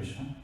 Krishna.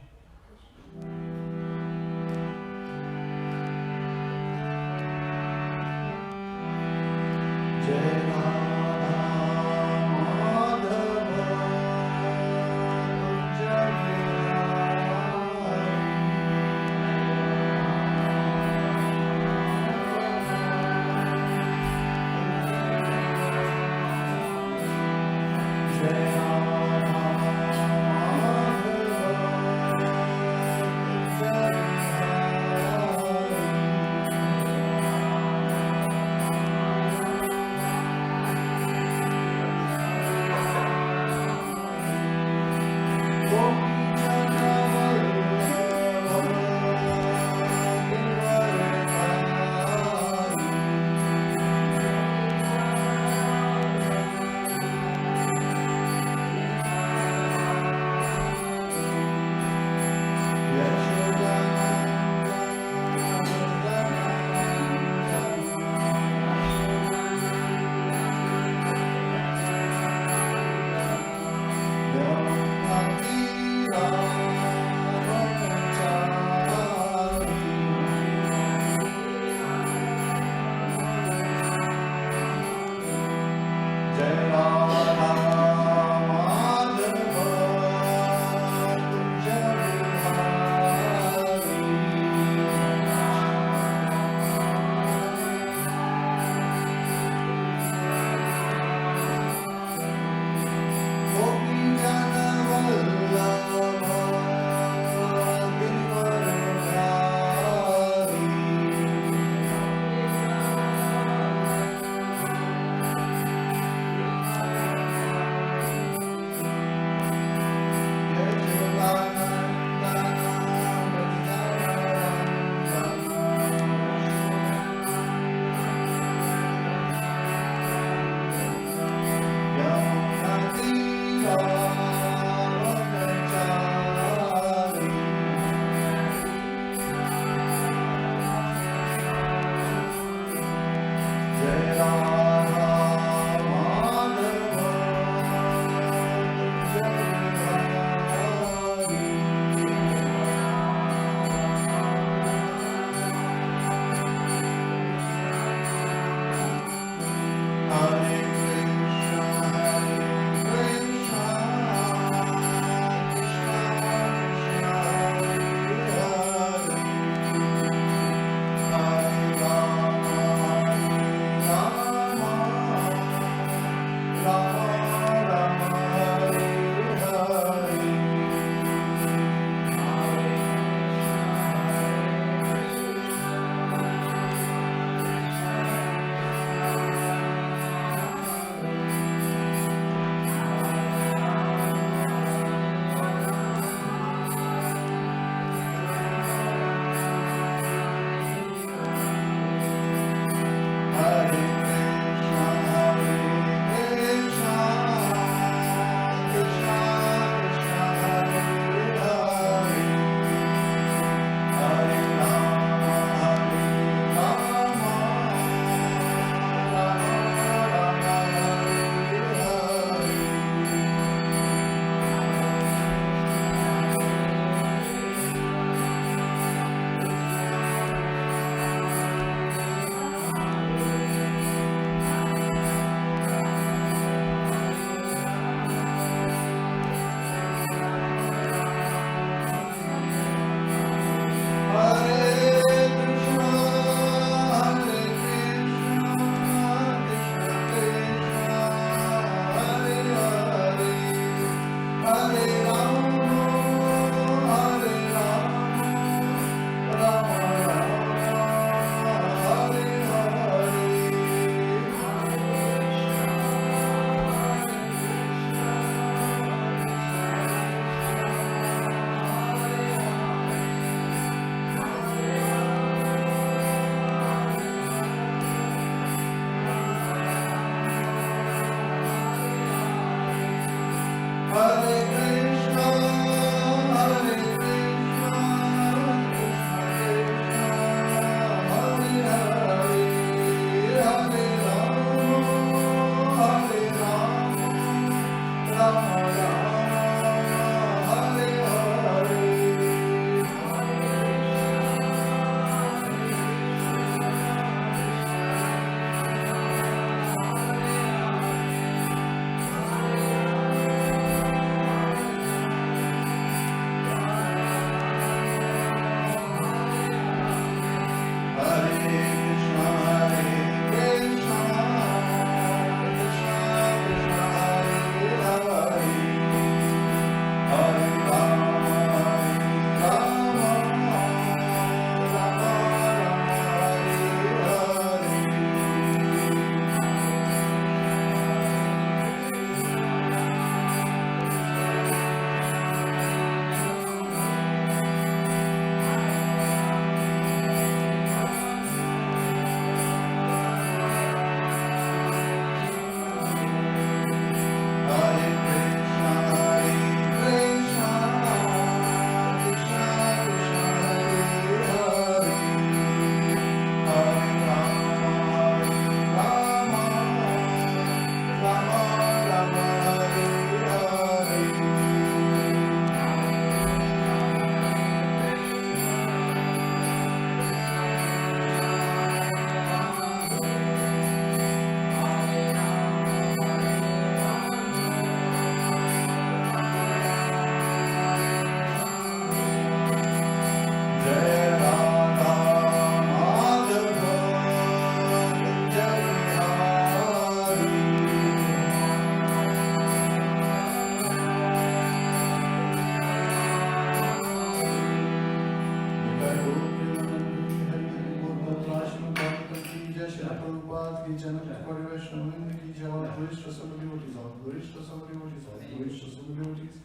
Prabhupada ki jai, Kari Vaishnava ki jai, Gurishta Sangha devotees, Gurishta Sangha devotees, Gurishta Sangha devotees,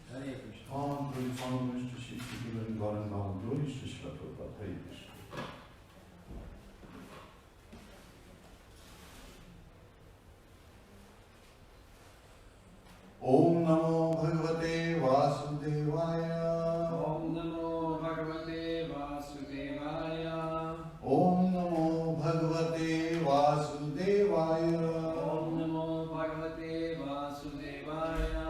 on the followers to Shri Sri Gauranga Bhavan, Gurishta Shri Prabhupada, Hare Krishna. Om Namo Bhagavate Vasudevaya. Om Namo Bhagavate Vasudevaya. Om Namo Bhagavate Vasudevaya. Om Namo Bhagavate Vasudevaya.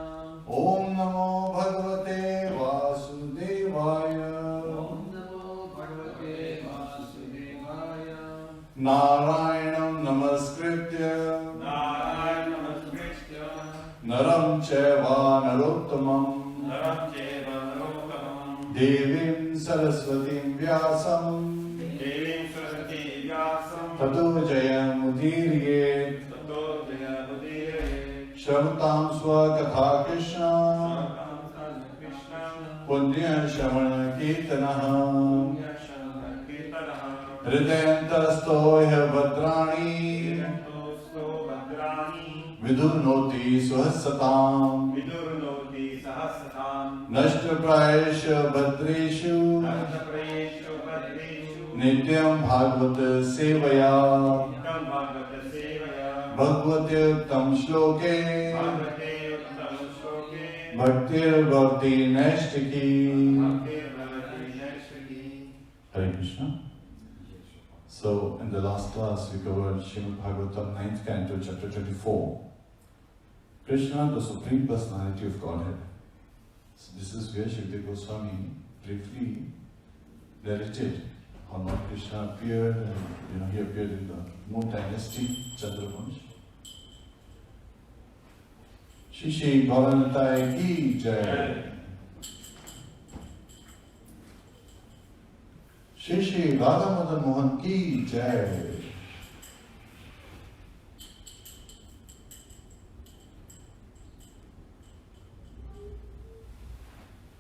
Om Namo Bhagavate Vasudevaya. Om Namo Bhagavate Vasudevaya. Narayanam Namaskritya. Naram Chaiva Narottamam. Devim Saraswatim Vyasam. Tato Jayam Udiriyet. Shravutam Swakatha Kṛṣṇa. Punya Shravana Kirtanaha. Hridayantarastoya Bhadrani. Vidurnoti Suhasatam. Nashtraprayesha Bhadreshu. Nityam Bhagavata Sevaya. Bhagavate Uttam Shloke. Bhaktir Bhakti Nashtiki. Hare Krishna. So, in the last class we covered Śrīmad-Bhāgavatam 9th canto, chapter 24. Krishna, the Supreme Personality of Godhead. So this is where Shukdev Goswami briefly narrated how Lord Krishna appeared, and he appeared in the Moon Dynasty, Chandravansh. Shri Shri Bhagavatai ki jai. Shri Shri Radha Madan Mohan ki jai.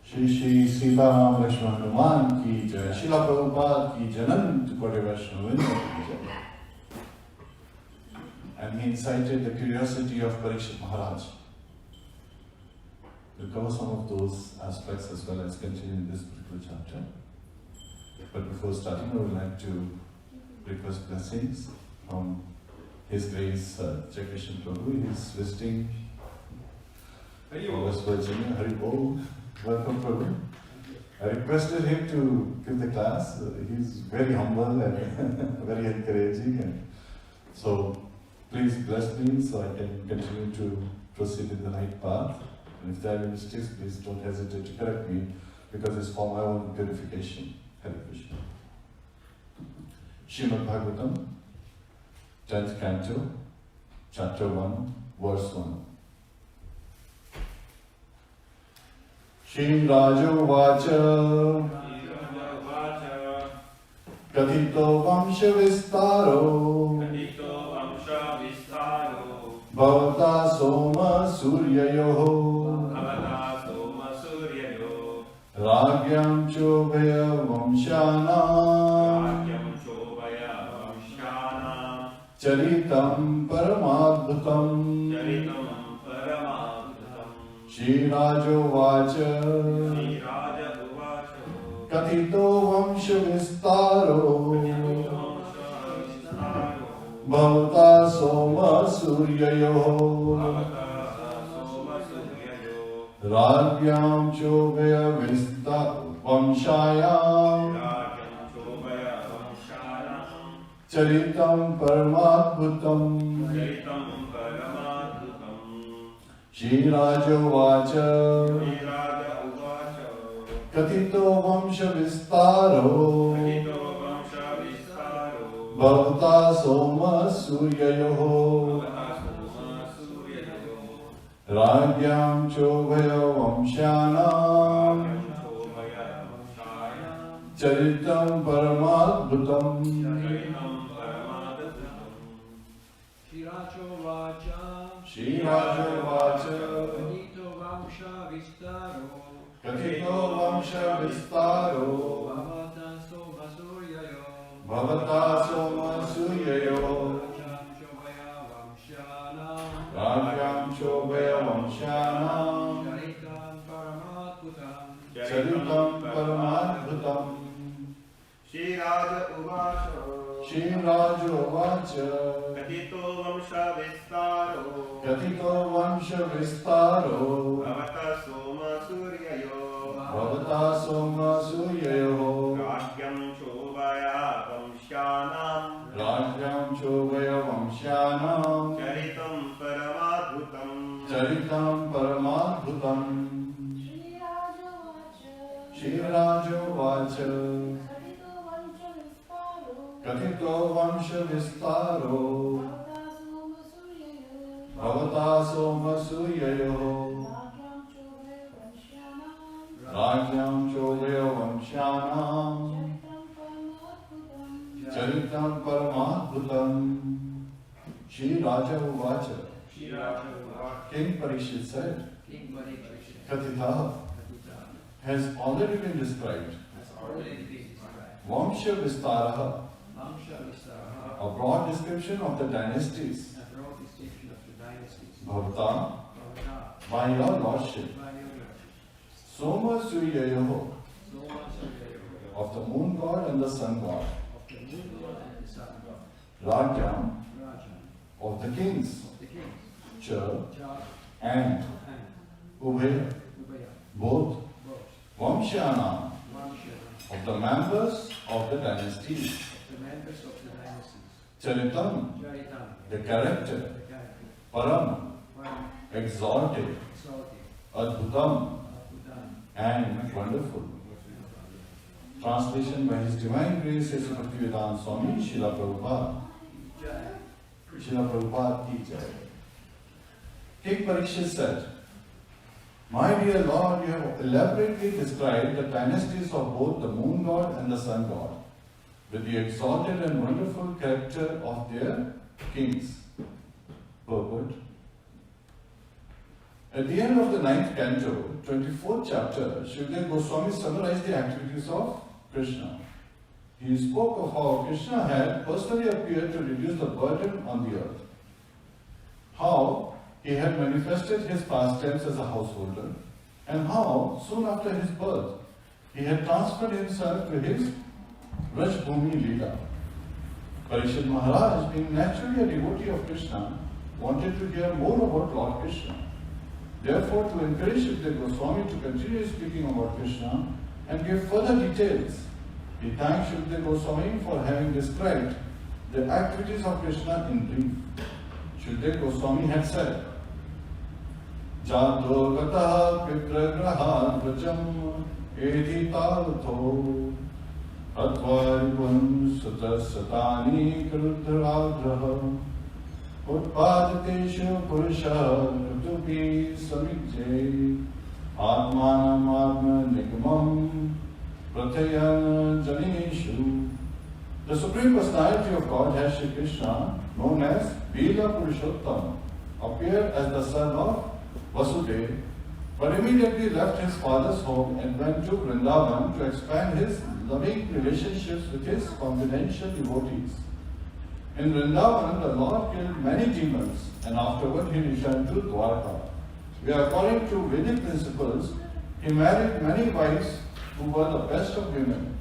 Shri Shri Sita Ram Lakshmana Hanuman ki jai. Srila Prabhupada ki jai. Anant Kori Vaishnava ki jai. And he incited the curiosity of Parikshit Maharaj. We'll cover some of those aspects as well as continue in this particular chapter. But before starting, I would like to request blessings from His Grace Krishna Prabhu. He is visiting West Virginia. Hari Bol. Welcome, Prabhu. I requested him to give the class. He's very humble and very encouraging. And so, please bless me so I can continue to proceed in the right path. And if there are any mistakes, please don't hesitate to correct me, because it's for my own purification. Hare Krishna. Śrīmad-Bhāgavatam, 10th canto, chapter 1, verse 1. Shri Rajo Vacha Kathito Vamsha Vistaro Bhavata Soma Suryayoho Ragyam Chobhaya Vamshana Charitam Paramadbhutam Shri Rajo Vacha Kathito Vamsha Vistaro Bhavata Soma Suryayoho Ragyam Chobhaya Vamshayam Charitam Paramadbhutam Shri Rajo Vacha Kathito Vamsha Vistaro Bhavata Soma Suryayoho Ragyam Chobhaya Vamshanam Charitam Paramadbhutam Shri Rajo Vacha Kathito Vamsha Vistaro Bhavata Soma Suryayo Rajyam Chobaya Vamshanam Charitam Paramadbhutam. Śrīraja Uvaca Śrīraja Uvaca Katito Vamsha Vistaro Katito Vamsha Vistaro Bhāgavata Soma Suryayo Bhāgavata Soma Suryayo Rājyam Chobaya Vamshanam Rajyam Chobaya Vamshanam Charitam Paramadbhutam Charitam Paramadbhutam. Śrīraja Uvaca Katito Vamsha Vistaro Bhāgavata Soma Suryayo Rajyam Chobaya Vamshanam Charitam Paramadbhutam. Śrīraja Uvaca. King Parikshit said, Katita has already been described. Vamsha Vistaraha, a broad description of the dynasties. Bhavata, by your lordship. Soma Suryayo, of the moon god and the sun god. Rajyam, of the kings. Cha and Ubhaya, both. Vamshana, of the members of the dynasties. Charitam, the character. Param, exalted. Adbhutam, and wonderful. Translation by His Divine Grace is Bhaktivedanta Swami Srila Prabhupada. Srila Prabhupada ki jai. King Parikshit said, My dear Lord, you have elaborately described the dynasties of both the moon god and the sun god, with the exalted and wonderful character of their kings. Purport. At the end of the 9th canto, 24th chapter, Śrīmad Goswami summarized the activities of Kṛṣṇa. He spoke of how Kṛṣṇa had personally appeared to reduce the burden on the earth, how he had manifested his pastimes as a householder, and how, soon after his birth, he had transferred himself to his Vrajbhumi Leela. Parikshit Maharaj, being naturally a devotee of Kṛṣṇa, wanted to hear more about Lord Kṛṣṇa. Therefore, to encourage Śrīmad Goswami to continue speaking about Kṛṣṇa and give further details, he thanked Śrīmad Goswami for having described the activities of Kṛṣṇa in brief. Śrīmad Goswami had said, Jato gata pitragraha vrajam edhitartho Tattva sutasatani karudharagraha Utpaditeshu purusha rutupi samijje Atmanam atma nigamam prathayana janeshu. The Supreme Personality of Godhead Shri Kṛṣṇa, known as Vila Purushottam, appeared as the son of Vasudeva, but immediately left his father's home and went to Vrindavan to expand his loving relationships with his confidential devotees. In Vrindavan, the Lord killed many demons and afterward he returned to Dwarka, where according to Vedic principles, he married many wives who were the best of women,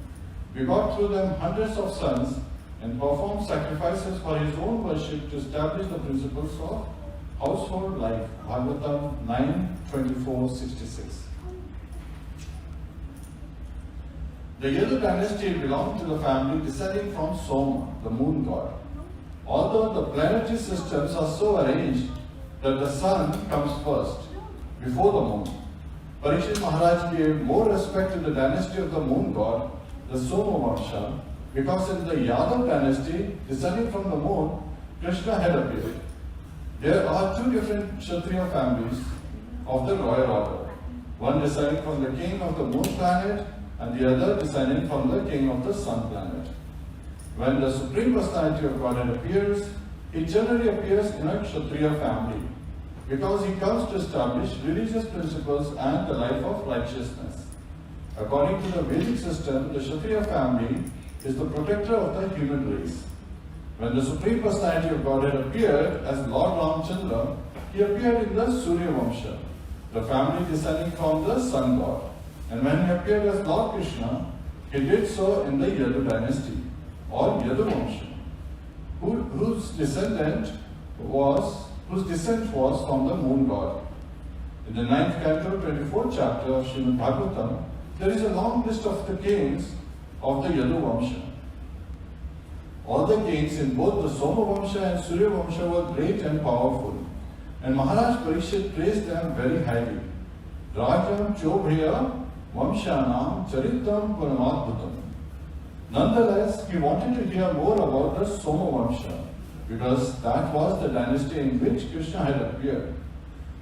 begot through them hundreds of sons, and performed sacrifices for his own worship to establish the principles of household life. Bhāgavatam 9:24-66. The Yadu dynasty belonged to the family descending from Soma, the moon god. Although the planetary systems are so arranged that the sun comes first, before the moon, Parikshit Maharaj gave more respect to the dynasty of the moon god, the Soma Vamsha, because in the Yadav dynasty, descending from the moon, Kṛṣṇa had appeared. There are two different Kshatriya families of the royal order, one descending from the king of the moon planet and the other descending from the king of the sun planet. When the Supreme Personality of Godhead appears, he generally appears in a Kshatriya family because he comes to establish religious principles and the life of righteousness. According to the Vedic system, the Kshatriya family is the protector of the human race. When the Supreme Personality of Godhead appeared as Lord Ramchandra, he appeared in the Surya Vamsha, the family descending from the sun god. And when he appeared as Lord Kṛṣṇa, he did so in the Yadu dynasty, or Yadu Vamsha, whose descent was from the moon god. In the 9th canto, 24th chapter of Śrīmad-Bhāgavatam, there is a long list of the kings of the Yadu Vamsha. All the kings in both the Soma Vamsha and Surya Vamsha were great and powerful, and Maharaj Parikshit praised them very highly. Rajam Chobhriya Vamshanam Charitam Paramadbhutam. Nonetheless, he wanted to hear more about the Soma Vamsha, because that was the dynasty in which Kṛṣṇa had appeared.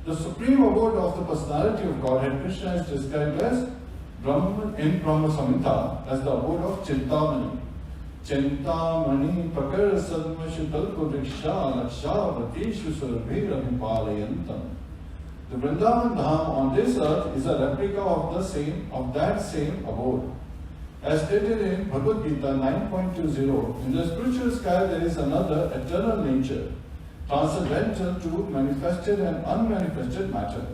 The supreme abode of the personality of Godhead, Kṛṣṇa, is described as in Brahma Samhita as the abode of Chintamani. Chintamani Prakara Sadma Shitalko Vriksha Laksha Vatishu Surabhir Abhipalayantam. The Vrindavan Dham on this earth is a replica of that same abode. As stated in Bhagavad Gita 9.20, in the spiritual sky there is another eternal nature, transcendental to manifested and unmanifested matter.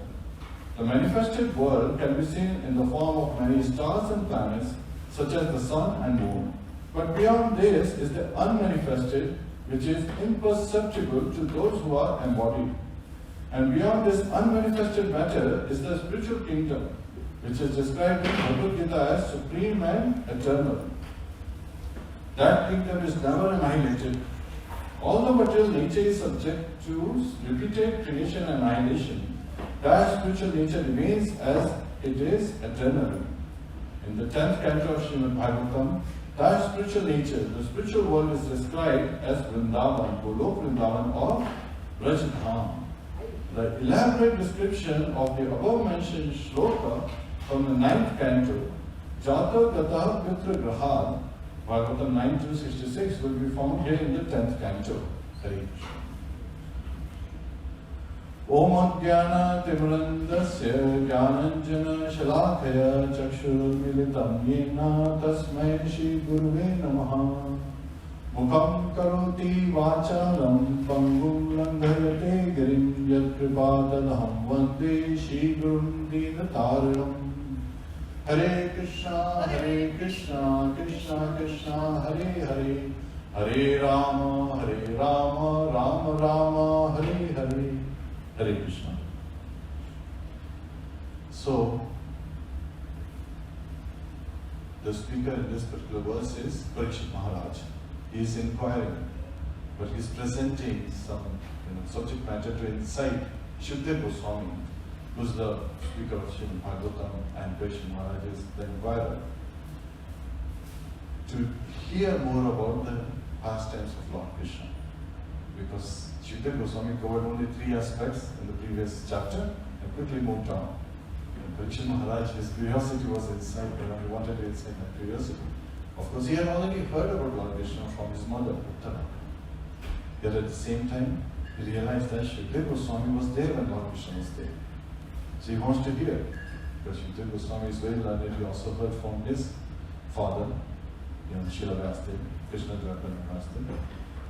The manifested world can be seen in the form of many stars and planets, such as the sun and moon. But beyond this is the unmanifested, which is imperceptible to those who are embodied. And beyond this unmanifested matter is the spiritual kingdom, which is described in Bhagavad Gita as supreme and eternal. That kingdom is never annihilated. Although material nature is subject to repeated creation and annihilation, that spiritual nature remains as it is eternally. In the 10th canto of Śrīmad-Bhāgavatam, that spiritual nature, the spiritual world, is described as Vrindavan, Golok Vrindavan, or Vraj-dham. The elaborate description of the above mentioned shloka from the 9th canto, Jata Gata Pitra Grahad, Bhagavatam 9.266, will be found here in the 10th canto. Hare Krishna. Om Ajnana Timurandasya Jnananjana Shalakaya Chakshur Militam Yena Tasmai Shri Guruve Namaha. Mukham Karoti Vacharam Pangum Langhayate Girim Yat Kripadadaham Vande Shri Gurum Dinataram. Hare Krishna, Krishna Krishna, Hare Hare, Hare Rama, Rama Rama, Hare Hare, Hare Krishna. So, the speaker in this particular verse is Parikshit Maharaj. He is inquiring, but he is presenting some subject matter to incite Shukdev Goswami, who is the speaker of Śrīmad-Bhāgavatam, and Parikshit Maharaj is the inquirer, to hear more about the pastimes of Lord Kṛṣṇa. Because Shukdev Goswami covered only 3 aspects in the previous chapter and quickly moved on. And Parikshit Maharaj, his curiosity was incited, and he wanted to incite that curiosity. Of course, he had already heard about Lord Kṛṣṇa from his mother, Uttara. Yet at the same time, he realized that Shukdev Goswami was there when Lord Kṛṣṇa was there. So he wants to hear, because Shukdev Goswami is very learned. He also heard from his father, Srila Vyasdev, Krishna Dvaipara.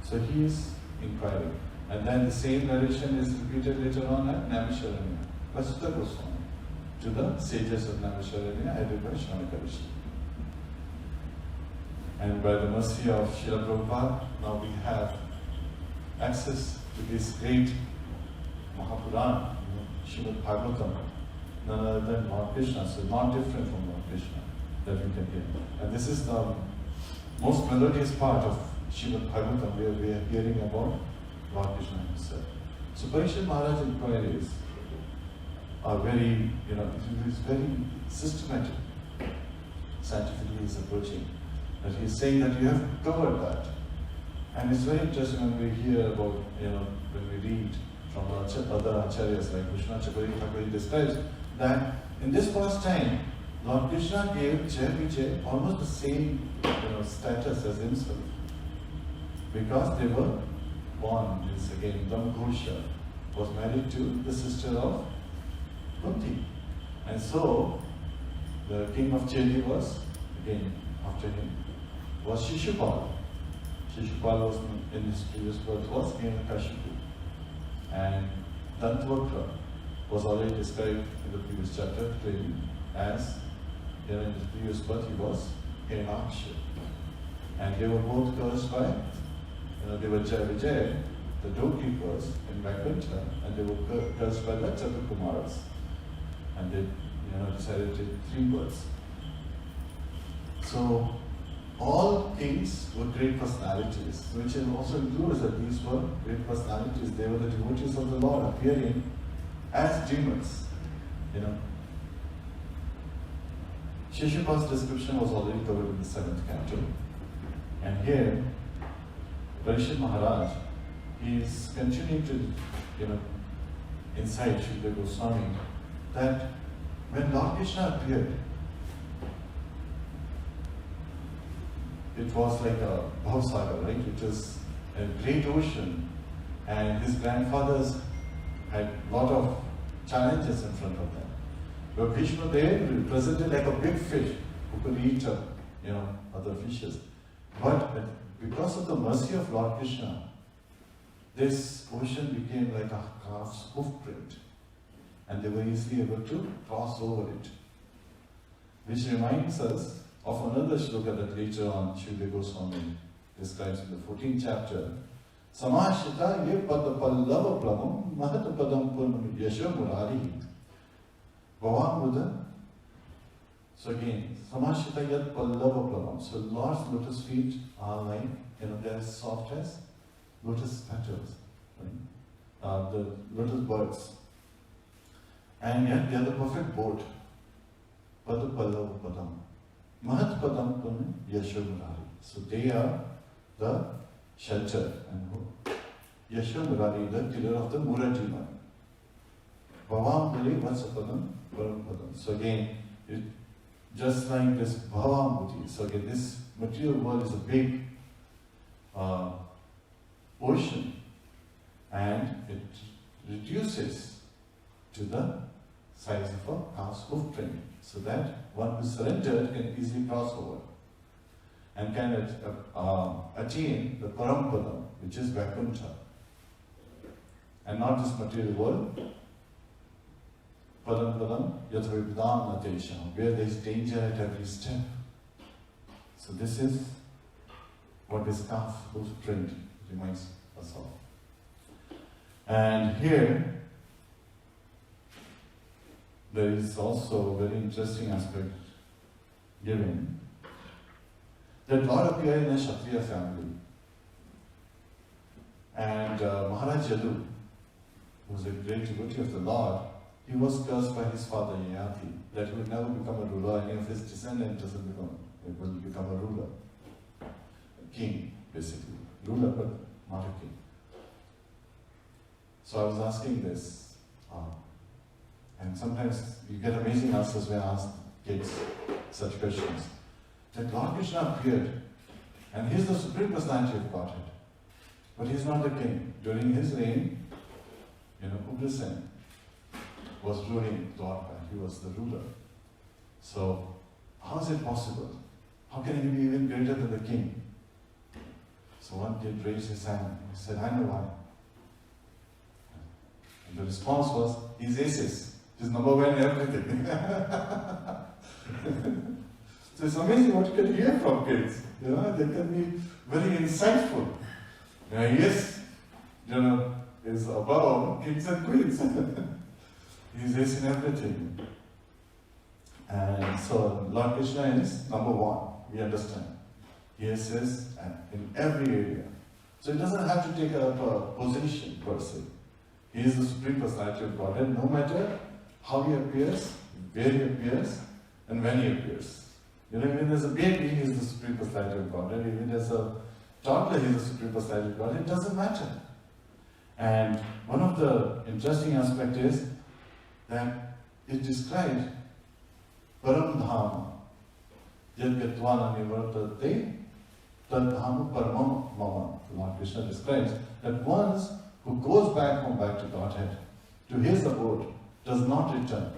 So he is inquiring. And then the same narration is repeated later on at Naimisharanya, by Sutta Goswami, to the sages of Naimisharanya, headed by Shanika Vishnu. And by the mercy of Srila Prabhupada, now we have access to this great Mahapurāṇa, Śrīmad-Bhāgavatam, none other than Lord Kṛṣṇa, so not different from Lord Kṛṣṇa that we can hear. And this is the most melodious part of Śrīmad-Bhāgavatam, where we are hearing about Lord Kṛṣṇa himself. So Parikshit Maharaj's inquiries are very, it is very systematic. Scientifically he is approaching. That he is saying that you have covered that. And it's very interesting when we hear about, when we read from other acharyas like Krishna Chakari Thakur, he describes that in this past time, Lord Kṛṣṇa gave Jai Vijay almost the same status as himself. Because they were born, this again, Dhamghosha was married to the sister of Kunti. And so, the king of Chedi was, again, after him, was Shishupal. Shishupal was, in his previous birth, was Hiranyakashipu. And Tattva was already described in the previous chapter clearly as, in the previous birth he was Hiranyaksha. And they were both cursed by, they were Vijay, the doorkeepers in Vaikuntha, and they were cursed by the Chatukumaras. And they decided to take 3 births. So all kings were great personalities, which also includes that these were great personalities. They were the devotees of the Lord appearing as demons. Shishupal's description was already covered in the 7th canto. And here, Parishad Maharaj, he is continuing to, incite Srila Goswami that when Lord Krishna appeared, it was like a Bhavasaga, right? It was a great ocean, and his grandfathers had a lot of challenges in front of them. But Bhishma there represented like a big fish who could eat other fishes. But because of the mercy of Lord Krishna, this ocean became like a calf's hoof print, and they were easily able to cross over it. Which reminds us of another shloka that later on Srila Goswami describes in the 14th chapter. Samashita ye pada pallava plamam mahat padam purnam yasha murari bhavam. So again, Samashita yat pallava plamam. So Lord's lotus feet are like, they are soft as lotus petals, right? The lotus buds. And yet they are the perfect boat. Pada pallava padam. Mahat padam purnam yasha murari. So they are the shelter and yasha murari, the pillar of the Murajiva. Bhavam Bali Vatsapadam Param Padam. So again, just like this Bhavam. So again, this material world is a big ocean, and it reduces to the size of a calf's hoof print, so that one who surrendered can easily cross over and can attain the Parampada, which is Vaikuntha, and not this material world. Parampadam yathavidam natesham, where there is danger at every step. So this is what this calf hoof print reminds us of. And here, there is also a very interesting aspect given, that Lord appeared in a Kshatriya family. And Maharaj Yadu, who was a great devotee of the Lord, he was cursed by his father Yayati, that he would never become a ruler. Any of his descendants will become a ruler. A king, basically. Ruler, but not a king. So I was asking this, and sometimes you get amazing answers when I ask kids such questions. That Lord Krishna appeared, and he is the Supreme Personality of Godhead. But he is not the king. During his reign, Ugrasen was ruling Dwarka. He was the ruler. So, how is it possible? How can he be even greater than the king? So one kid raised his hand. He said, I know why. And the response was, he's Isis. He's number one in everything. So it's amazing what you can hear from kids. They can be very insightful. Yes, is above kings and queens. He's this in everything. And so Lord Krishna is number one, we understand. He is in every area. So it doesn't have to take up a position per se. He is the Supreme Personality of Godhead, no matter how he appears, where he appears, and when he appears. Even as a baby, he is the Supreme Personality of Godhead. Even as a toddler, he is the Supreme Personality of Godhead. It doesn't matter. And one of the interesting aspects is that it describes Param Dhama. Yad Gatvana Nivartate Tad Dhama Paramam Mama. Lord Krishna describes that ones who goes back home, back to Godhead, to his abode, does not return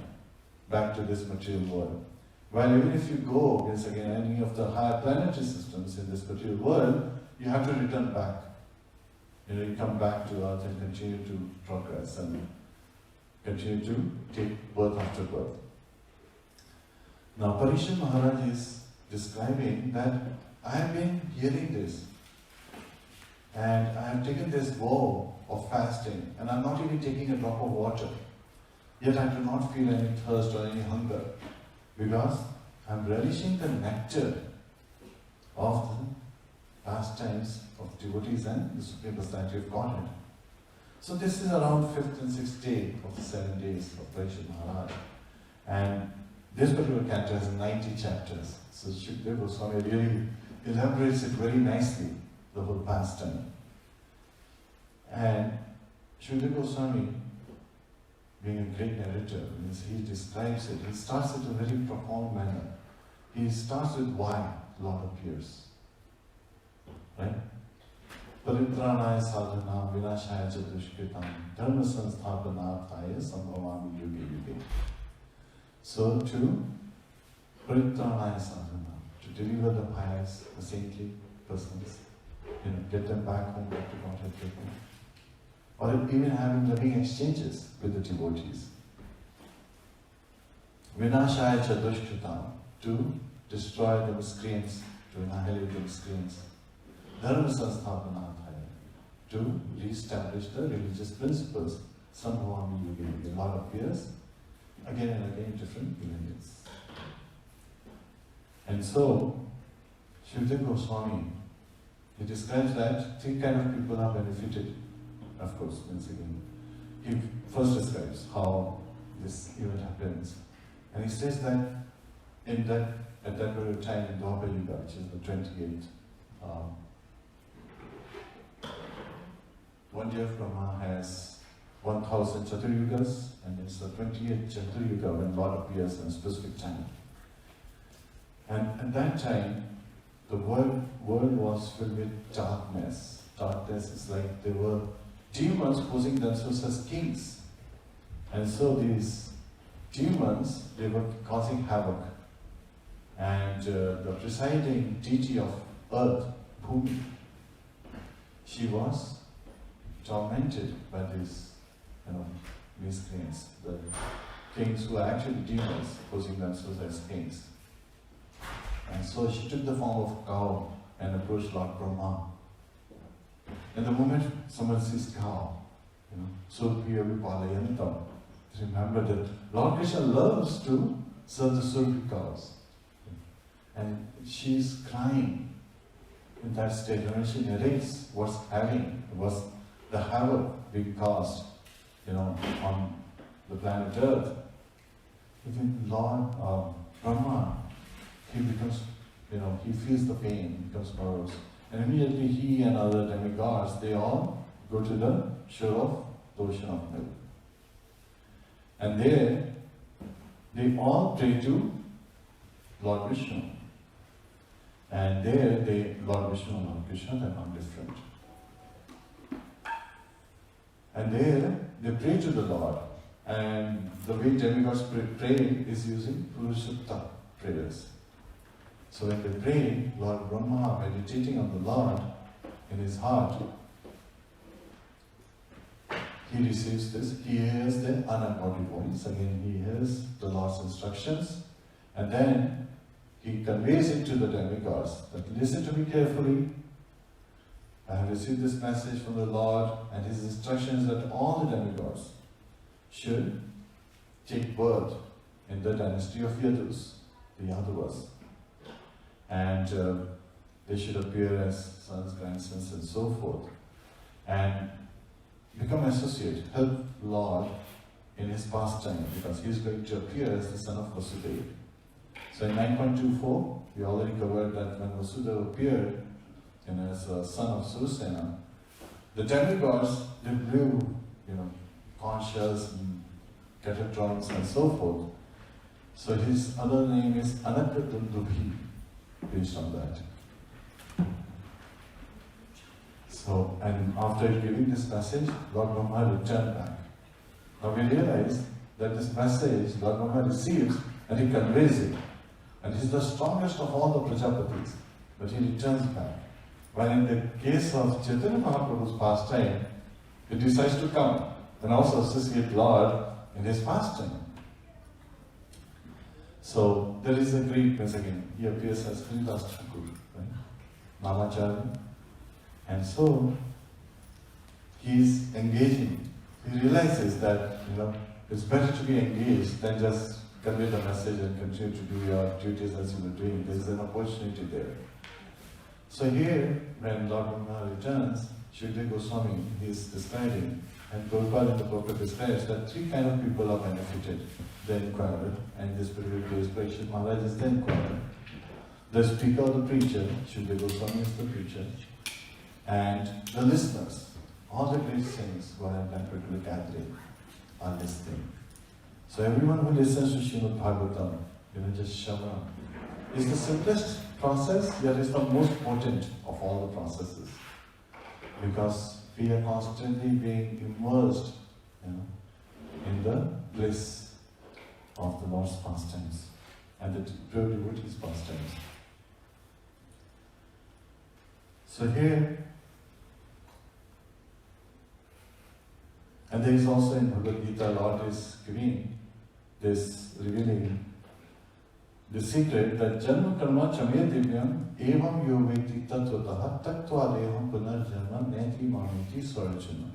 back to this material world. While even if you go against any of the higher planetary systems in this material world, you have to return back. You come back to Earth and continue to progress and continue to take birth after birth. Now Parikshit Maharaj is describing that I have been hearing this and I have taken this vow of fasting and I am not even taking a drop of water. Yet I do not feel any thirst or any hunger because I am relishing the nectar of the pastimes of devotees and the Supreme Personality of Godhead. So this is around 5th and 6th day of the 7 days of Parikshit Maharaj. And this particular canto has 90 chapters. So Shukdev Goswami really elaborates it very nicely, the whole pastime. And Shukdev Goswami, being a great narrator, he describes it, he starts it in a very profound manner. He starts with why Lord appears. Right? Paritrāṇaya sadhana vinashaya ca dushkritam dharma sansthapanāthaya sambhavami yuge yuge. So to Paritrāṇaya sadhana, to deliver the pious, the saintly persons, get them back home, back to Godhead, or even having loving exchanges with the devotees. Vinashaya ca dushkritam, to destroy the miscreants, to annihilate the miscreants. Dharma sansthapanāthaya, to re-establish the religious principles. Sambhavami yuge yuge. Lord appears again and again in different millennials. And so, Shukdev Goswami, he describes that 3 kinds of people are benefited. Of course, once again, he first describes how this event happens. And he says that at that period of time in Dwapara Yuga, which is the 28th, one day of Brahma has 1000 Chaturyugas, and it's the 28th Chaturyuga when Lord appears in a specific time. And at that time, the world was filled with darkness. Darkness is like there were demons posing themselves as kings. And so these demons, they were causing havoc. And the presiding deity of earth, Bhumi, she was tormented by these miscreants, the kings who are actually demons posing themselves as kings. And so she took the form of a cow and approached Lord Brahma. And the moment someone sees cow, so Palayantam, remember that Lord Krishna loves to serve the Surpi cows. And she's crying in that state, and when she narrates what's the havoc being caused, on the planet Earth, even Lord Brahma, he becomes, he feels the pain, he becomes morose. And immediately he and other demigods, they all go to the shore of the ocean of milk. And there, they all pray to Lord Vishnu. And there, Lord Vishnu and Lord Krishna, they're not different. And there, they pray to the Lord. And the way demigods pray is using Purusutta prayers. So when they pray, Lord Brahma, meditating on the Lord in his heart, he receives this, he hears the unembodied voice, again he hears the Lord's instructions, and then he conveys it to the demigods, that listen to me carefully, I have received this message from the Lord, and his instructions that all the demigods should take birth in the dynasty of Yadus, the Yadavas. And they should appear as sons, grandsons, and so forth. And become associate, help Lord in his pastime, because he is going to appear as the son of Vasudeva. So in 9.24, we already covered that when Vasudeva appeared as a son of Surasena, the demigods, they blew, conch shells and catatrons and so forth. So his other name is Anakratundubhi, based on that. So, and after giving this message, Lord Brahma returned back. Now we realize that this message Lord Brahma receives and he conveys it. And he's the strongest of all the Prajapatis, but he returns back. While in the case of Chaitanya Mahaprabhu's pastime, he decides to come and also associate Lord in his pastime. So there is a great, once again, he appears as Haridas Thakur, right? Namacharya. And so he is engaging. He realizes that, it's better to be engaged than just convey the message and continue to do your duties as you were doing. There is an opportunity there. So here, when Lord Brahma returns, Śrīmad Goswami is describing, and Prabhupada in the book describes that three kind of people are benefited. The inquirer, and this particular case, Parikshit Maharaj is the inquirer. The speaker or the preacher, Śrīmad Goswami is the preacher, and the listeners. All the great saints who are in that particular gathering are listening. So everyone who listens to Śrīmad-Bhāgavatam, just Shravana, is the simplest process, yet is the most potent of all the processes. Because we are constantly being immersed in the bliss of the Lord's pastimes and the pure devotees' pastimes. So here, and there is also in Bhagavad Gita, Lord is giving this, revealing the secret that Janma Karma Chame Divyam Evam Yoveti Tattvataha Tattva Deham Punarjanma Neti Mamiti Swarajana.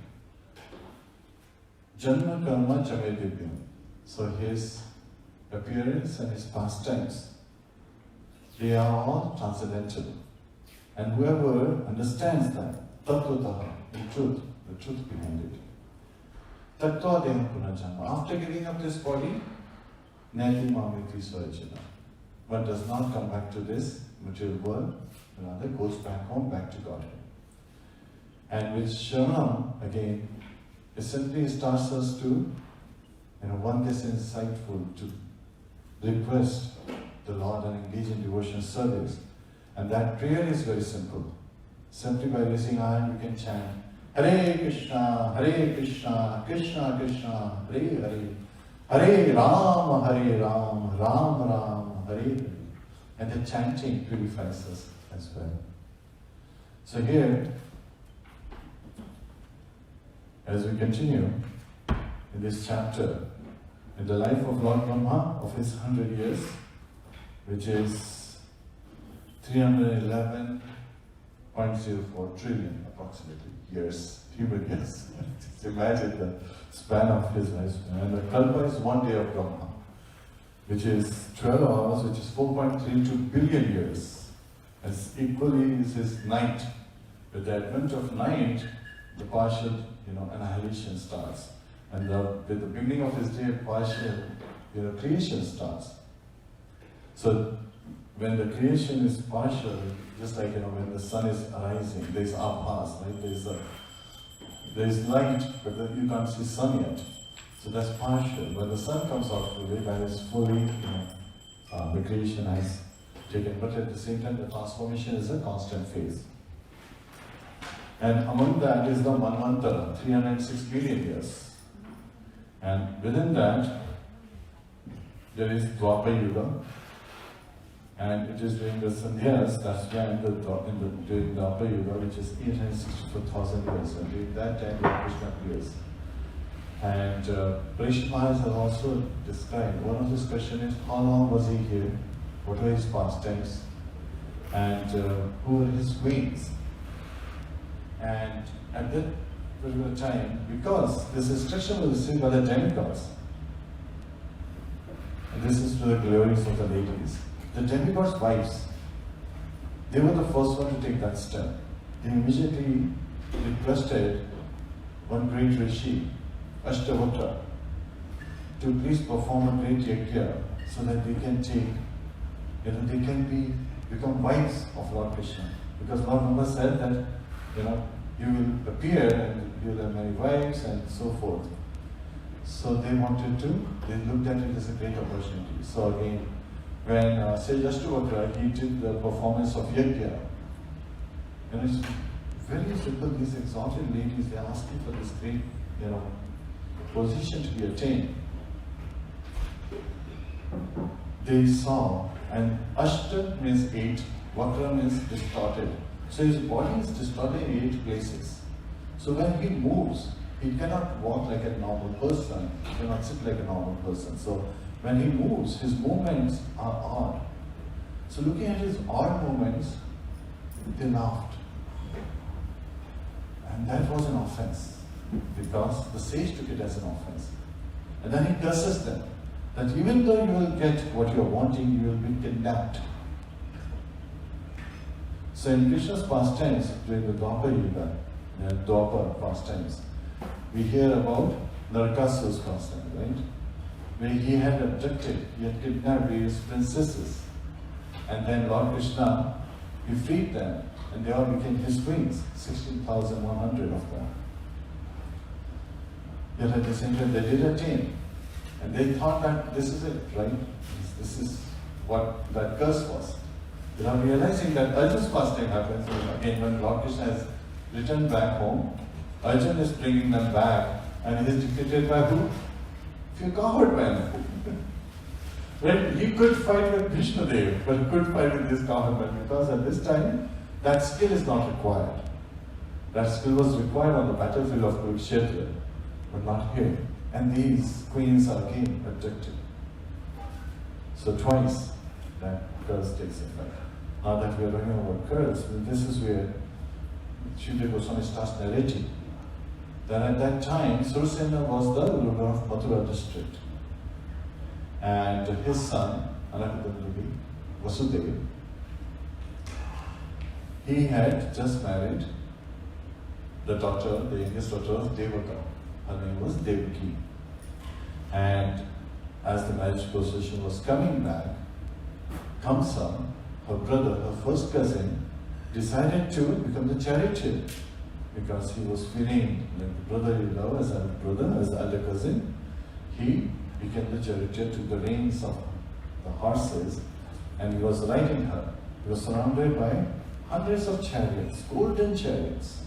Janma Karma Chame Divyam. So his appearance and his pastimes, they are all transcendental. And whoever understands that, Tattvataha, in truth, the truth behind it. Tattva Deham Punarjanma. After giving up this body, Neti Mamiti Swarajana. One does not come back to this material world, rather goes back home, back to Godhead. And with Shravanam, again, it simply starts us to, one gets insightful to request the Lord and engage in devotion service. And that prayer is very simple. Simply by raising our hand, we can chant, Hare Kṛṣṇa, Krishna Krishna, Hare Hare, Hare Ram, Ram Ram, Hare Hare. And the chanting purifies us as well. So here, as we continue in this chapter, in the life of Lord Brahma, of his 100 years, which is 311.04 trillion approximately years, human years. Just imagine the span of his lifespan. And the Kalpa is 1 day of Brahma, which is 12 hours, which is 4.32 billion years. As equally is his night. With the advent of night, the partial, annihilation starts. And with the beginning of his day, partial, creation starts. So when the creation is partial, just like, when the sun is arising, there is abhas, right? There is light, but then you can't see sun yet. So that's partial. When the sun comes out fully, that is fully, the creation has taken. But at the same time, the transformation is a constant phase. And among that is the Manvantara, 306 billion years. And within that, there is Dwapara Yuga. And it is during the Sandhyas, that's when during Dwapara Yuga, which is 864,000 years. And during that time, Krishna appears. And Parikshit Maharaj has also described, one of his questions is, how long was he here? What were his pastimes? And who were his wings? And at that particular time, because this instruction was received by the demigods, and this is to the glories of the ladies, the demigods' wives, they were the first one to take that step. They immediately requested one great rishi, Ashtavatra, to please perform a great yajna so that they can take, they can become wives of Lord Krishna. Because Lord Brahma said that, you will appear and you will have many wives and so forth. So they looked at it as a great opportunity. So again, when Ashtavatra, he did the performance of yajna, and it's very simple, these exalted ladies, they are asking for this great, position to be attained. They saw, and Ashta means 8, Vakra means distorted. So his body is distorted in 8 places. So when he moves, He cannot walk like a normal person. He cannot sit like a normal person. So when he moves, his movements are odd. So looking at his odd movements, they laughed. And that was an offense, because the sage took it as an offense. And then he curses them, that even though you will get what you are wanting, you will be kidnapped. So in Krishna's pastimes, during the Dwapar Yuga, Dwapar pastimes, we hear about Narakasu's pastime, right? Where he had abducted, he had kidnapped various princesses. And then Lord Krishna, he freed them, and they all became his queens, 16,100 of them. Yet at the same time, they did attain. And they thought that this is it, right? This is what that curse was. Without realizing that Arjun's pastime happens, again, when Lord Krishna has returned back home, Arjun is bringing them back, and he is defeated by who? Few coward men. Right? He could fight with Vishnudev, but he could fight with this coward man, because at this time, that skill is not required. That skill was required on the battlefield of Kurukshetra, but not here. And these queens are again abducted. So twice that curse takes effect. Now that we are learning about curse, this is where Sridhar Goswami starts narrating that at that time, Surasena was the ruler of Mathura district. And his son, Anakadandali, Vasudeva, he had just married the daughter, the youngest daughter of Devaka. Her name was Devaki. And as the marriage procession was coming back, Kamsa, her brother, her first cousin, decided to become the charioteer, because he was feeling like the brother-in-law as a brother, as the elder cousin. He became the charioteer, took the reins of the horses, and he was riding her. He was surrounded by hundreds of chariots, golden chariots.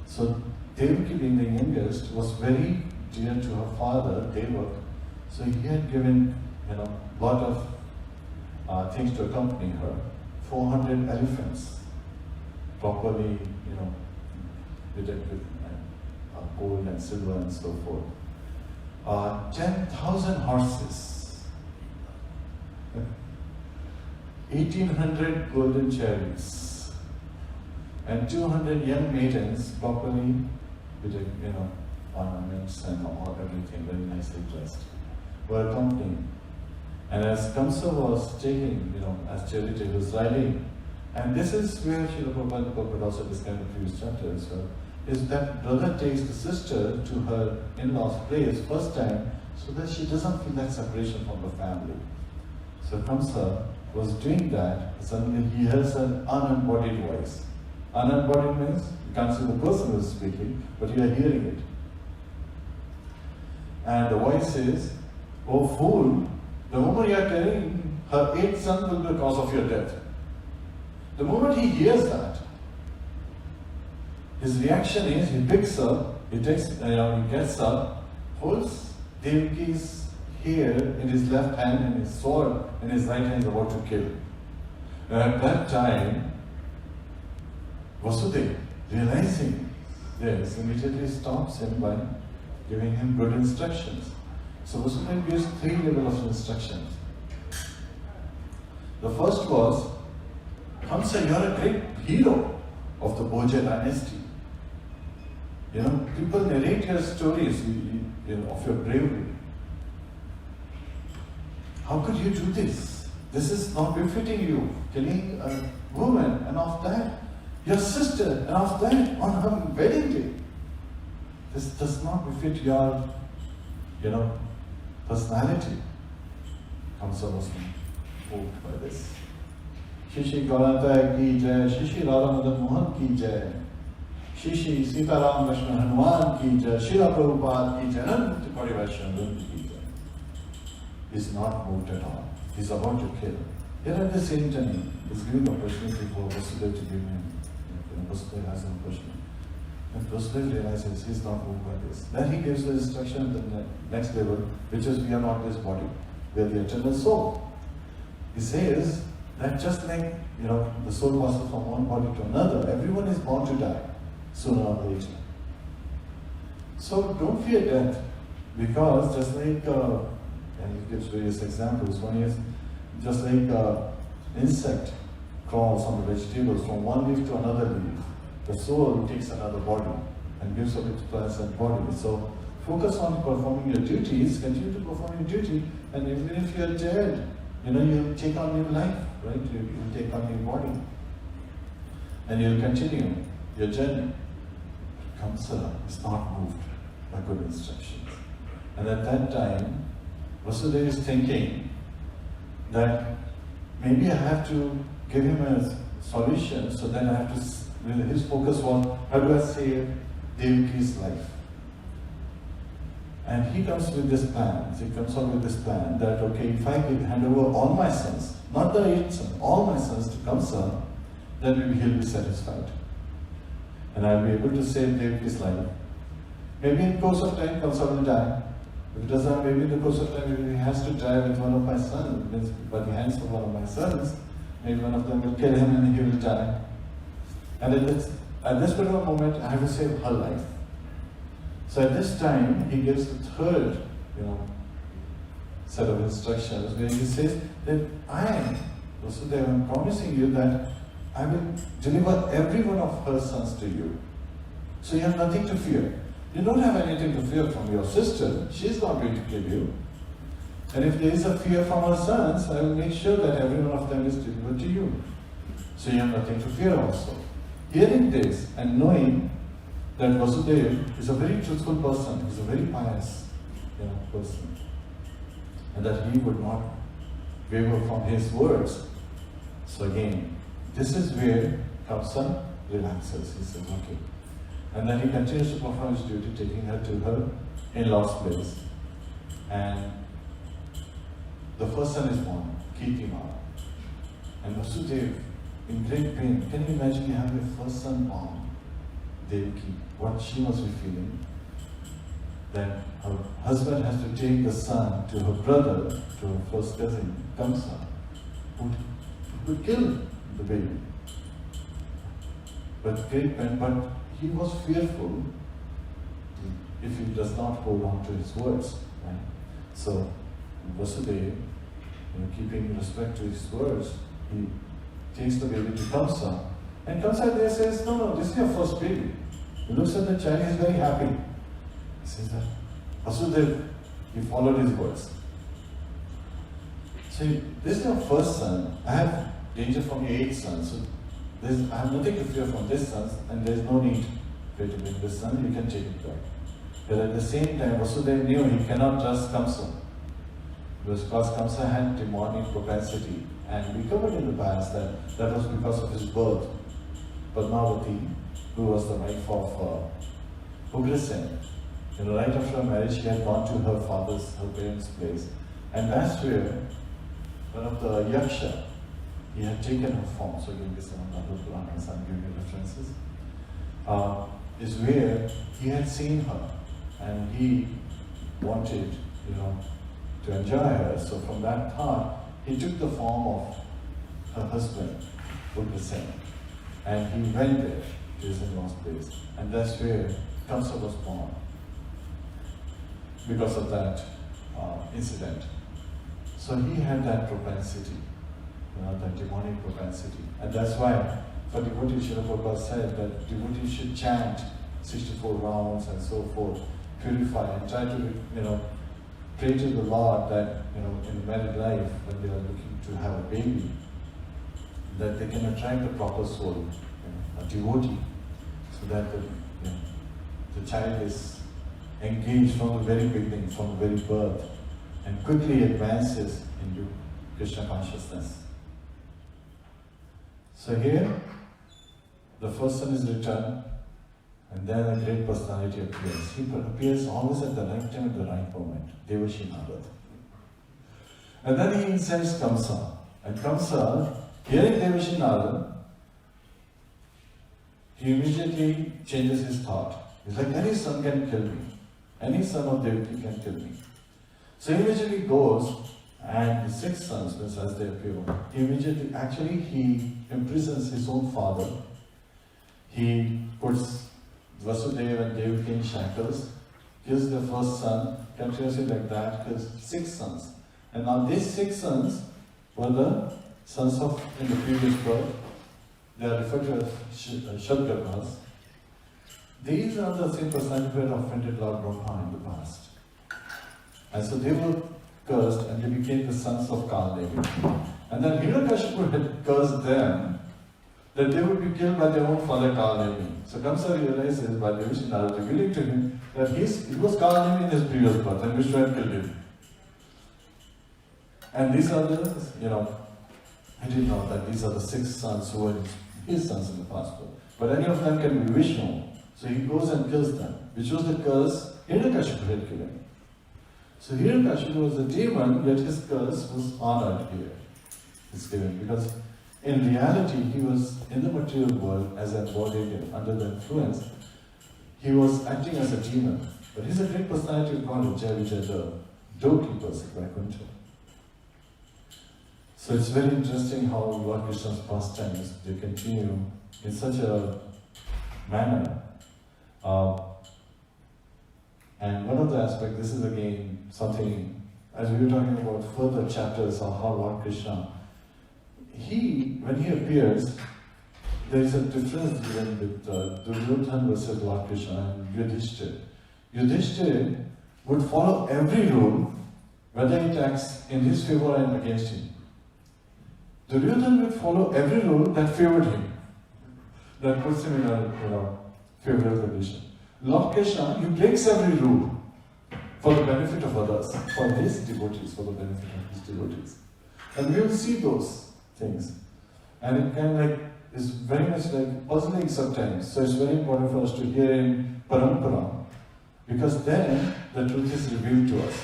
So Devaki, being the youngest, was very dear to her father, Devak. So he had given, a lot of things to accompany her. 400 elephants, properly, with gold and silver and so forth. 10,000 horses, 1,800 golden chariots, and 200 young maidens, properly with ornaments and all, everything very nicely dressed, were accompanying. And as Kamsa was taking, as charioteer, he was riding. And this is where Srila Prabhupada also described in the previous chapter as well, is that brother takes the sister to her in-law's place first time, so that she doesn't feel that separation from the family. So Kamsa was doing that, suddenly he hears an unembodied voice. Unembodied means you can't see the person who is speaking, but you are hearing it. And the voice says, "Oh fool, the moment you are carrying her 8th son will be the cause of your death." The moment he hears that, his reaction is he picks up, he gets up, holds Devaki's hair in his left hand and his sword in his right hand is about to kill. And at that time, Vasudeva, realizing this, immediately stops him by giving him good instructions. So Vasudeva gives 3 levels of instructions. The first was, Kamsa, you are a great hero of the Bhoja dynasty. People narrate your stories of your bravery. How could you do this? This is not befitting you, killing a woman, and of that, your sister, and of that, on her wedding day. This does not befit your, personality. Kamsa was moved by this. Shishi Gauranta ki jai, Shishi Radha Madan Mohan ki jai, Shishi Sitaram Krishna Hanuman ki jai, Srila Prabhupada ki jai, Ananta Kori Vaishnava ki jai. He's not moved at all. He's about to kill. Yet at the same time, he's giving opportunity for Vasudeva to give him. Vasudeva has an opportunity. And Vasudeva realizes he's not moved by this. Then he gives the instruction at the next level, which is we are not this body, we are the eternal soul. He says that just like the soul passes from one body to another, everyone is bound to die sooner or later. So don't fear death, because just like, and he gives various examples. One is just like insect crawls on the vegetables from one leaf to another leaf. The soul takes another body and gives up its pleasant body. So focus on performing your duties, continue to perform your duty, and even if you're dead, you'll take on new life, right? You'll take on new body. And you'll continue your journey. Kṛṣṇa is not moved by good instructions. And at that time, Vasudeva is thinking that maybe I have to give him a solution, so then I have to, his focus was, how do I save Devaki's life? And he comes with this plan, that, okay, if I hand over all my sons, not the 8 sons, all my sons to Kṛṣṇa, then maybe he'll be satisfied. And I'll be able to save Devaki's life. Maybe in course of time, Kṛṣṇa will die. If it doesn't, maybe in the course of time, maybe he has to die with one of my sons, by the hands of one of my sons. Maybe one of them will kill him and he will die. And at this particular moment, I have to save her life. So at this time, he gives the third, set of instructions where he says that I, Vasudeva, am promising you that I will deliver every one of her sons to you. So you have nothing to fear. You don't have anything to fear from your sister. She's not going to kill you. And if there is a fear from her sons, I will make sure that every one of them is delivered to you. So you have nothing to fear also. Hearing this and knowing that Vasudeva is a very truthful person, he's a very pious person, and that he would not waver from his words. So again, this is where Kṛṣṇa relaxes. He says, okay. And then he continues to perform his duty, taking her to her in-laws' place. And the first son is born, Kṛṣṇa. And Vasudeva, in great pain, can you imagine you have your first son born, Devaki, what she must be feeling? Then her husband has to take the son to her brother, to her first cousin, Kṛṣṇa, who would kill the baby. But great pain, but he was fearful if he does not hold on to his words. Right? So Vasudeva, keeping respect to his words, he takes the baby to Kṛṣṇa. And Kṛṣṇa there says, no, this is your first baby. He looks at the child, he's very happy. He says that Vasudeva, he followed his words. See, this is your first son. I have danger from your 8 sons. So I have nothing to fear from this son, and there is no need for you to bring this son, you can take it back. But at the same time, Vasudeva knew he cannot trust Kṛṣṇa, because Kṛṣṇa had demonic propensity. And we covered in the past that was because of his birth. Padmavati, who was the wife of Ugrasen, right after her marriage, she had gone to her parents' place. And that's where one of the Yaksha, he had taken her form. So again, this is another Purāṇa, so I'm giving you references. Is where he had seen her and he wanted, to enjoy her. So from that thought, he took the form of her husband, Ugrasen, and he went there to his in-laws' place. And that's where Kṛṣṇa was born, because of that incident. So he had that propensity, that demonic propensity. And that's why for devotees, Śrīla Prabhupada said that devotees should chant 64 rounds and so forth, purify and try to, pray to the Lord that, in married life, when they are looking to have a baby, that they can attract the proper soul, a devotee, so that the child is engaged from the very beginning, from the very birth, and quickly advances into Krishna consciousness. So here, the first son is returned, and then a great personality appears. He appears always at the right time, at the right moment, Devashi Narad. And then he incenses Kṛṣṇa. And Kṛṣṇa, hearing Devashi Narad, he immediately changes his thought. He's like, any son can kill me. Any son of Devaki can kill me. So he immediately goes, and the 6 sons, as they appear, he imprisons his own father. He puts Vasudeva and Devaki in shackles kills their first son, continuously like that, kills 6 sons. And now these 6 sons were the sons of, in the previous birth, they are referred to as Shadgapas. These are the same personality who had offended Lord Brahma in the past. And so they were cursed and they became the sons of Kaladevi. And then Hiranyakashipu had cursed them that they would be killed by their own father Kaladevi. So Kamsa realizes by the Vishnu revealing to him that he was Kaladevi in his previous birth and Vishnu had killed him. And these are the, he didn't know that these are the 6 sons who were his sons in the past birth. But any of them can be Vishnu. So he goes and kills them, which was the curse Hiranyakashipu had given. So Hiranyakashipu was a demon, yet his curse was honored here. It's given because in reality he was in the material world as embodied under the influence. He was acting as a demon, but he's a great personality of God, which are the doorkeepers of Vaikuntha. So it's very interesting how Lord Krishna's pastimes, they continue in such a manner. And one of the aspects, this is again something, as we were talking about further chapters of how Lord Krishna, when he appears, there is a difference given with Duryodhana versus Lord Krishna and Yudhishthira. Yudhishthira would follow every rule, whether it acts in his favor and against him. Duryodhana would follow every rule that favored him, that puts him in a favorable condition. Lord Krishna, he breaks every rule for the benefit of others, for his devotees, for the benefit of his devotees. And we will see those things. And it kind of is very much like puzzling sometimes. So it's very important for us to hear in Parampara, because then the truth is revealed to us.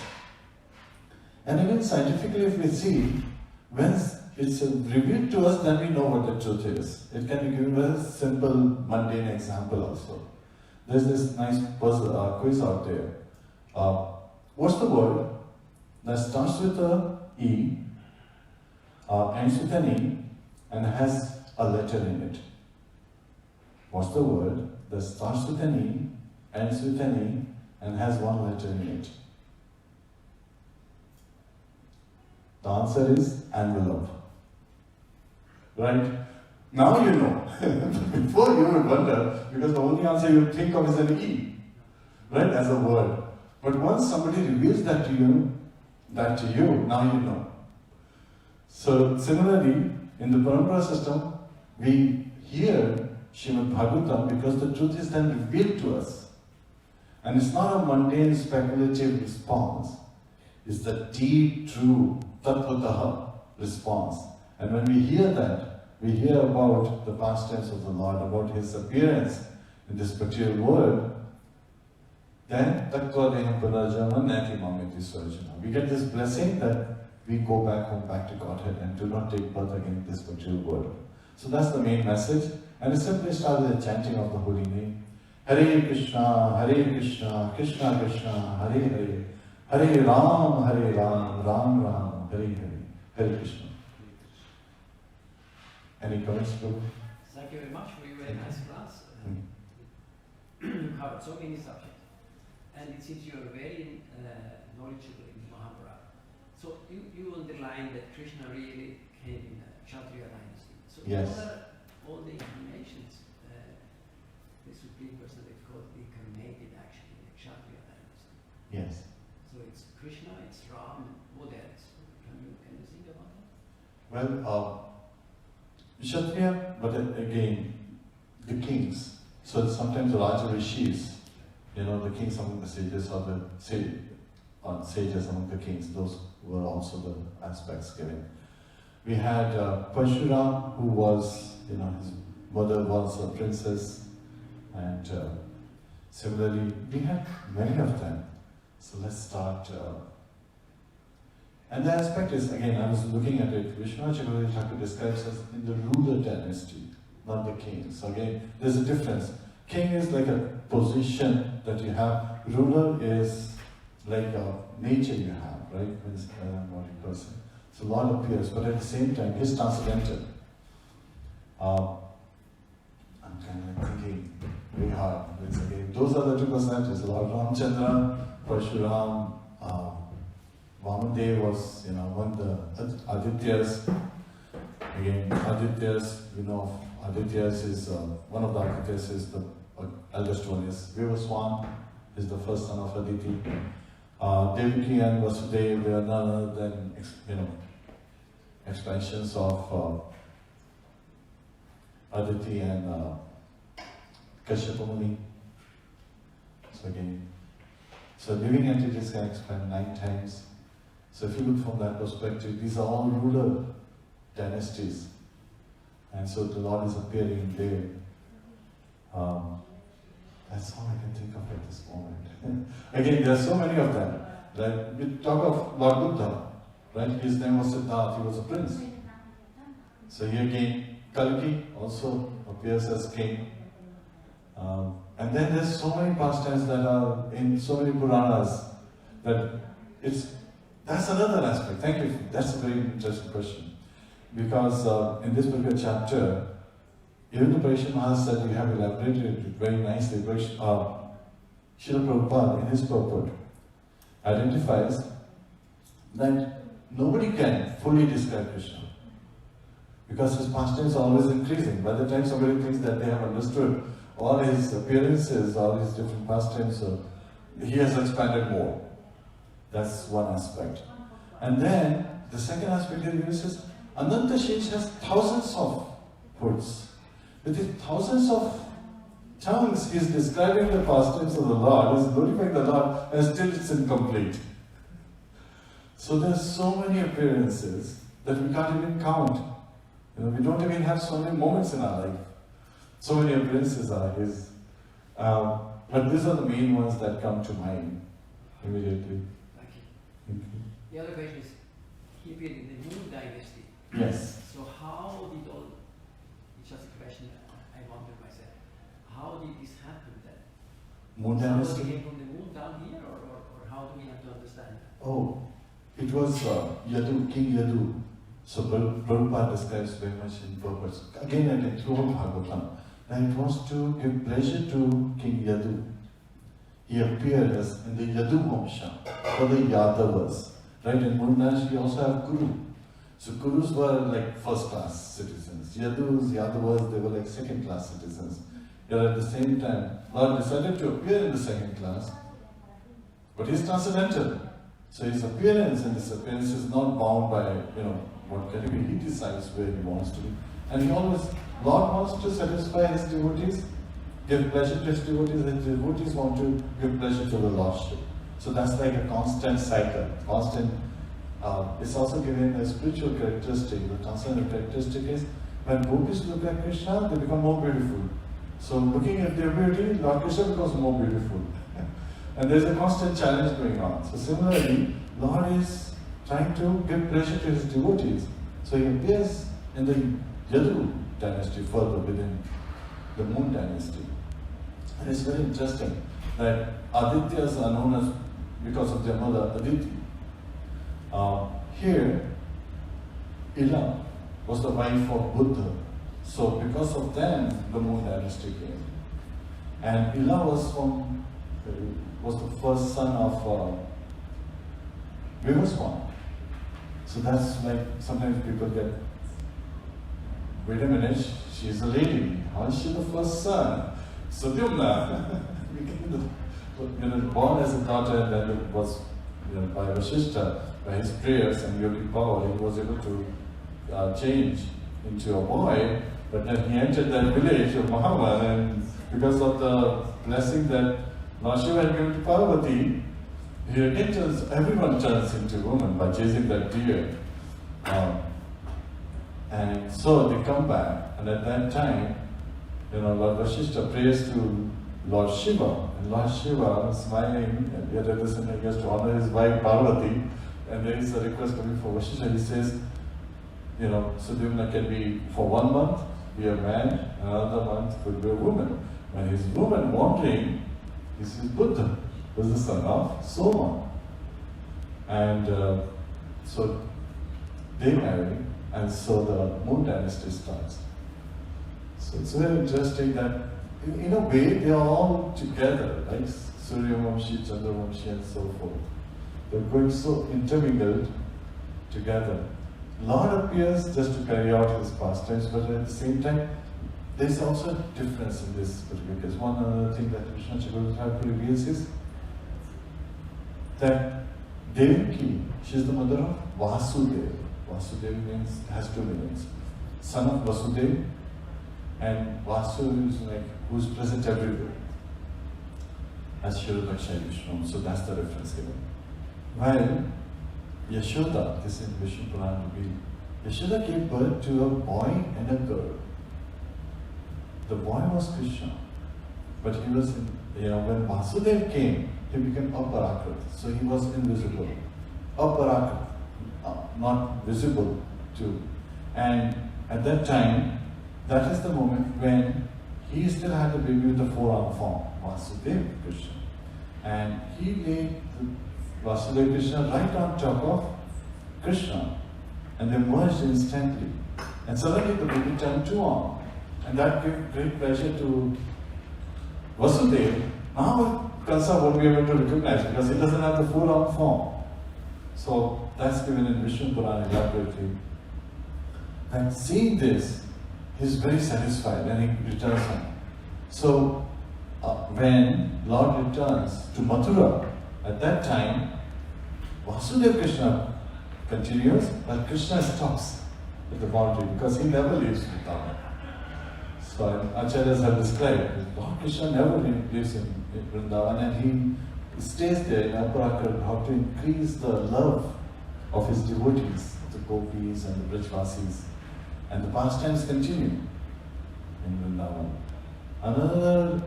And even scientifically, if we see, when it's revealed to us, then we know what the truth is. It can be given as a simple, mundane example also. There's this nice quiz out there. What's the word that starts with a E, ends with an E, and has a letter in it? What's the word that starts with an E, ends with an E, and has one letter in it? The answer is envelope. Right? Now you know. Before you would wonder, because the only answer you would think of is an E, right, as a word. But once somebody reveals that to you, now you know. So similarly, in the Parampara system, we hear Śrīmad-Bhāgavatam because the truth is then revealed to us. And it's not a mundane speculative response, it's the deep, true, Tattva response. And when we hear that, we hear about the pastimes of the Lord, about his appearance in this material world, then Tattva deham punarjanma nati mameti swarjana. We get this blessing that we go back home, back to Godhead, and do not take birth again in this material world. So that's the main message. And it simply starts with the chanting of the holy name. Hare Kṛṣṇa, Krishna Krishna, Hare Hare, Hare Ram, Ram Ram, Hare Hare, Hare Krishna. Any comments, Prabhu? Thank you very much for your very nice class. You covered so many subjects. And it seems you are very knowledgeable in Mahabharata. So you underline that Krishna really came in the Kshatriya dynasty. So yes. All the incarnations, the Supreme Personality of God incarnated actually in the Kshatriya dynasty. Yes. So it's Krishna, it's Ram, and what else? Can you think about that? Well, Kshatriya, but again, the kings. So sometimes the Raja Rishis, the kings among the sages, or the sages among the kings, those were also the aspects given. We had Parshuram, who was, his mother was a princess, and similarly, we had many of them. So let's start. And the aspect is, again, I was looking at it, Vishwanath Chakravarti Thakur describes us in the ruler dynasty, not the king. So again, there's a difference. King is like a position that you have. Ruler is like a nature you have, right? It's an embodied person. So Lord appears, but at the same time, He's transcendental. I'm kind of thinking, very hard. It's again, those are the two personalities. Lord Ramchandra, Parshuram, Vamadev was, one of the Adityas. Again, Adityas, Adityas is, one of the Adityas is the eldest one is Vivaswan, is the first son of Aditi. Devaki and Vasudeva, they are none other than, expansions of Aditi and Kashyapa Muni. So again, living entities can expand 9 times. So if you look from that perspective, these are all ruler dynasties. And so the Lord is appearing there. That's all I can think of at this moment. Again, there are so many of them. Like we talk of Lord Buddha, right? His name was Siddhartha, he was a prince. So here again, Kalki also appears as king. And then there's so many pastimes that are in so many Purāṇas that that's another aspect. Thank you. That's a very interesting question. Because in this particular chapter, even the Prabhu Maharaj said, you have elaborated it very nicely. Srila Prabhupada, in his purport, identifies that nobody can fully describe Krishna. Because his pastimes are always increasing. By the time somebody thinks that they have understood all his appearances, all his different pastimes, so he has expanded more. That's one aspect. And then, the second aspect here he says, Ananta Shesh has thousands of hoods. With his thousands of tongues, he is describing the pastimes of the Lord, he is glorifying the Lord, and still it's incomplete. So there's so many appearances that we can't even count. We don't even have so many moments in our life. So many appearances are his. But these are the main ones that come to mind immediately. Thank you. The other question is, he appeared in the Moon dynasty. Yes. So how did all, it's just a question I wondered myself, how did this happen then? Moon dynasty? Somebody came from the moon down here, or how do we have to understand that? Oh, it was Yadu, King Yadu. So Prabhupada describes very much in purpose. Again and again, throughout Bhāgavatam. And it was to give pleasure to King Yadu. He appeared as in the Yadu Vamsha for the Yadavas. Right? In Murnash, we also have Kuru. So Kurus were like first-class citizens. Yadus, Yadavas, they were like second-class citizens. Yet at the same time, Lord decided to appear in the second class, but he's transcendental. So his appearance and disappearance is not bound by, what category he decides where he wants to be. And he always, Lord wants to satisfy his devotees, give pleasure to his devotees, and his devotees want to give pleasure to the Lordship. So that's like a constant cycle, constant. It's also given a spiritual characteristic. The transcendental characteristic is when gopis look at Krishna, they become more beautiful. So looking at their beauty, Lord Krishna becomes more beautiful. And there's a constant challenge going on. So similarly, Lord is trying to give pleasure to his devotees. So he appears in the Yadu dynasty further within the Moon dynasty. And it's very interesting that Adityas are known as, because of their mother Aditi. Here, Ila was the wife of Buddha. So because of them, the Moon dynasty came. And Ila was the first son of Vivaswan. So that's like, sometimes people get, wait a minute, she's a lady. How is she the first son? Satyamna became born as a daughter, and then it was by Vasishtha, by his prayers and yogic power, he was able to change into a boy. But then he entered that village of Mahavan, and because of the blessing that Lord Shiva had given to Parvati, he again everyone turns into woman by chasing that deer. And so they come back, and at that time, Lord Vasishtha prays to Lord Shiva, and Lord Shiva, smiling, and yet at the same time he has to honor his wife Parvati, and there is a request coming for Vasishtha. He says, Sudyumna can be for 1 month, be a man, another month could be a woman. When he's woman wandering, he sees Buddha, who is the son of Soma. And so they marry, and so the Moon dynasty starts. So it's very interesting that in a way, they are all together, right? Suryavamshi, Chandravamshi, and so forth. They're going so intermingled together. Lord appears just to carry out his pastimes, but at the same time, there's also a difference in this particular case. One other thing that Kṛṣṇa Chakravarti reveals is that Devaki, she is the mother of Vasudeva. Vasudeva means, has two meanings. Son of Vasudeva, and Vasu is like who is present everywhere. As Shiradaksha Vishnu, so that's the reference given. While Yashoda, this in Vishnu Purāṇa revealed, Yashoda gave birth to a boy and a girl. The boy was Kṛṣṇa, but he was, when Vasudeva came, he became Aparakrit, so he was invisible. Aparakrit, not visible too. And at that time, that is the moment when he still had the baby with the four-arm form, Vasudeva Kṛṣṇa. And he laid Vasudeva Kṛṣṇa right on top of Kṛṣṇa, and they merged instantly. And suddenly the baby turned two arms. And that gave great pleasure to Vasudeva. Now Kṛṣṇa won't be able to recognize because he doesn't have the four-arm form. So that's given in Vishnu Purāṇa elaborately. And seeing this, he is very satisfied and he returns home. So when Lord returns to Mathura, at that time, Vasudeva Kṛṣṇa continues, but Kṛṣṇa stops at the boundary because he never leaves Vrindavan. So Acharyas have described that Lord Kṛṣṇa never lives in Vrindavan, and he stays there in Aparakrit, how to increase the love of his devotees, the gopis and the Brajvasis. And the pastimes continue in Vrindavan. Another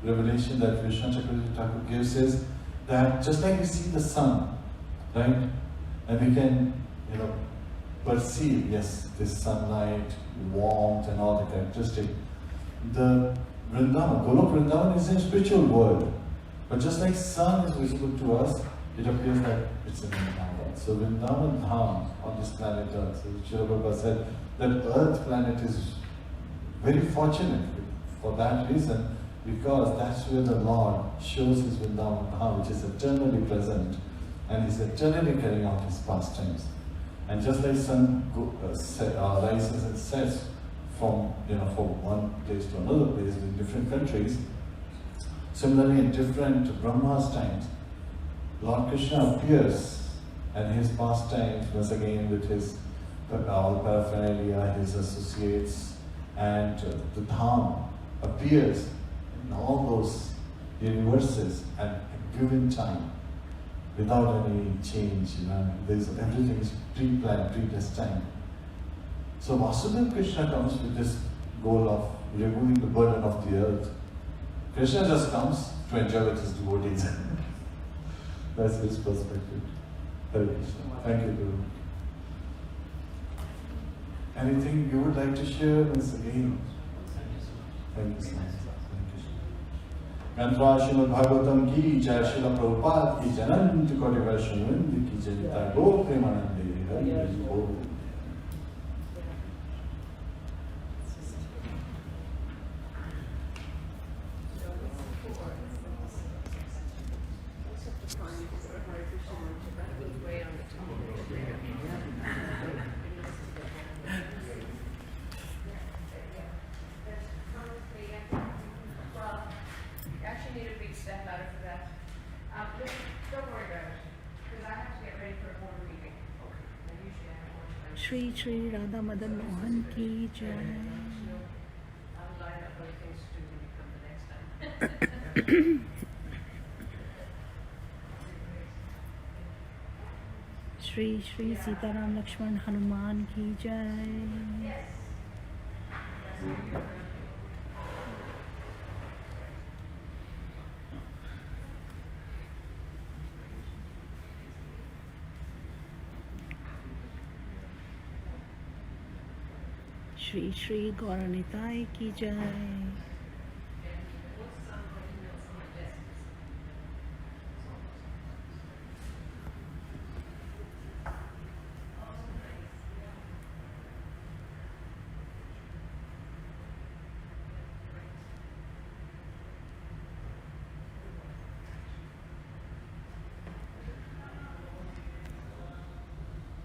revelation that Kṛṣṇa Chakravarti Thakur gives is that just like we see the sun, right? And we can, perceive, yes, this sunlight, warmth and all the characteristic. The Vrindavan, Golok Vrindavan is a spiritual world. But just like sun is visible to us, it appears that it's in Vrindavan. So Vrindavan Dham on this planet Earth, so Srila Prabhupada said that Earth planet is very fortunate for that reason, because that's where the Lord shows his Vrindavan Dham, which is eternally present, and he's eternally carrying out his pastimes. And just like sun rises and sets from one place to another place in different countries, similarly in different Brahma's times, Lord Kṛṣṇa appears and his pastimes once again with his paraphernalia, his associates, and the Dham appears in all those universes at a given time without any change. Everything is pre-planned, predestined. So Vasudeva Kṛṣṇa comes with this goal of removing the burden of the earth. Kṛṣṇa just comes to enjoy with his devotees. That's his perspective. Hare Krishna. Thank you, Guru. Anything you would like to share once again? Thank you so much. Gantva Śrīmad-Bhāgavatam ki jai, Śrīla Prabhupada ki jai, Ananta Koti Vaishnava ki jai, Nitai Gaur Premanande Hari Hari Bol. Shri Shri Radha Madan Mohan ki jai. Shri Shri Sitaram Lakshman Hanuman ki jai. Shri Shri Gauranitai ki jai.